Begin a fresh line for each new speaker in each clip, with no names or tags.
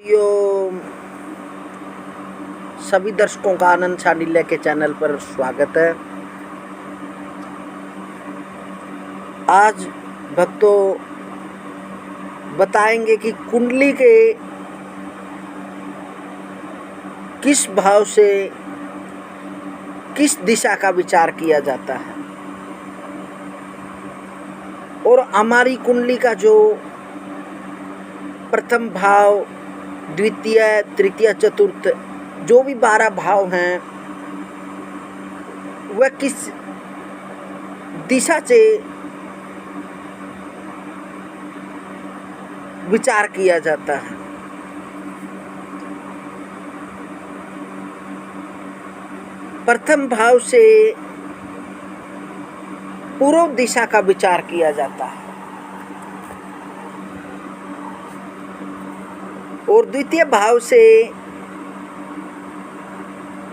यो सभी दर्शकों का आनंद शांडिल्य के चैनल पर स्वागत है। आज भक्तों बताएंगे कि कुंडली के किस भाव से किस दिशा का विचार किया जाता है और हमारी कुंडली का जो प्रथम भाव, द्वितीय, तृतीय, चतुर्थ जो भी 12 भाव हैं वह किस दिशा से विचार किया जाता है। प्रथम भाव से पूर्व दिशा का विचार किया जाता है और द्वितीय भाव से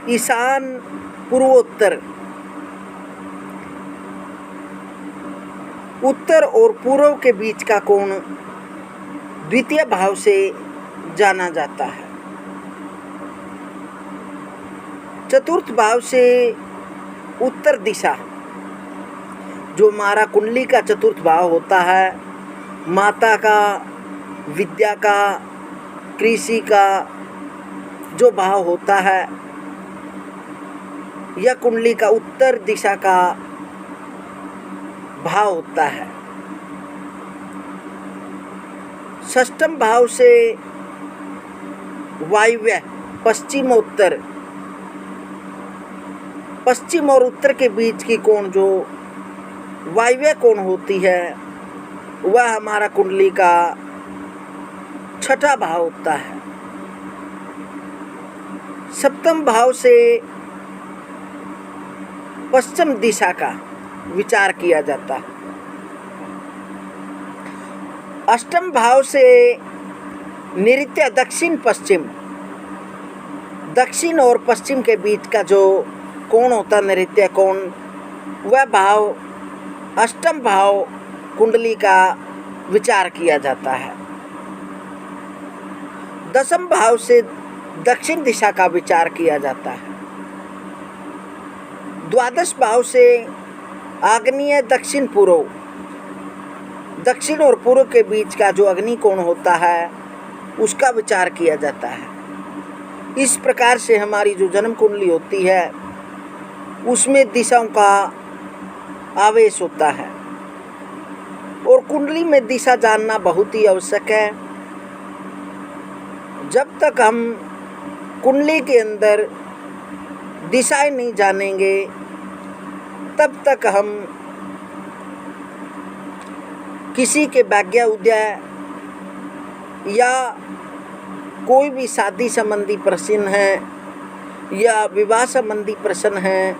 ईशान, पूर्वोत्तर, उत्तर और पूर्व के बीच का कोण द्वितीय भाव से जाना जाता है। चतुर्थ भाव से उत्तर दिशा, जो हमारा कुंडली का चतुर्थ भाव होता है, माता का, विद्या का, कृषि का जो भाव होता है, यह कुंडली का उत्तर दिशा का भाव होता है। षष्ठम भाव से वायव्य, पश्चिमोत्तर, पश्चिम और उत्तर के बीच की कोण जो वायव्य कोण होती है वह हमारा कुंडली का छठा भाव होता है। सप्तम भाव से पश्चिम दिशा का विचार किया जाता है। अष्टम भाव से नैऋत्य, दक्षिण, पश्चिम, दक्षिण और पश्चिम के बीच का जो कोण होता है, नैऋत्य कोण, वह भाव अष्टम भाव कुंडली का विचार किया जाता है। दसम भाव से दक्षिण दिशा का विचार किया जाता है। द्वादश भाव से आग्नेय, दक्षिण, पूर्व, दक्षिण और पूर्व के बीच का जो अग्नि कोण होता है उसका विचार किया जाता है। इस प्रकार से हमारी जो जन्म कुंडली होती है उसमें दिशाओं का आवेश होता है और कुंडली में दिशा जानना बहुत ही आवश्यक है। जब तक हम कुंडली के अंदर दिशाएं नहीं जानेंगे तब तक हम किसी के भाग्य उदय या कोई भी शादी संबंधी प्रश्न है या विवाह संबंधी प्रश्न है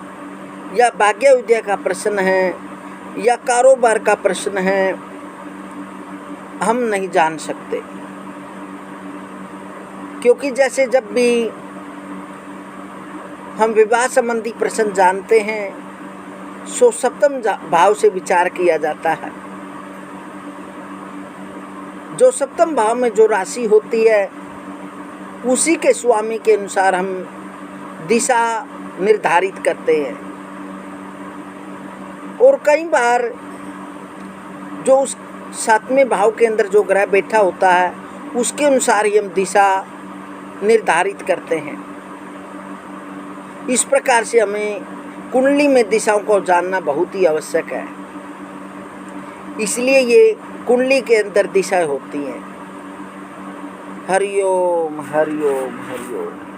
या भाग्य उदय का प्रश्न है या कारोबार का प्रश्न है, हम नहीं जान सकते। क्योंकि जैसे जब भी हम विवाह संबंधी प्रश्न जानते हैं सो सप्तम भाव से विचार किया जाता है। जो सप्तम भाव में जो राशि होती है उसी के स्वामी के अनुसार हम दिशा निर्धारित करते हैं और कई बार जो उस सातवें भाव के अंदर जो ग्रह बैठा होता है उसके अनुसार ही हम दिशा निर्धारित करते हैं। इस प्रकार से हमें कुंडली में दिशाओं को जानना बहुत ही आवश्यक है। इसलिए ये कुंडली के अंदर दिशाएं होती हैं। हरिओम हरिओम हरिओम।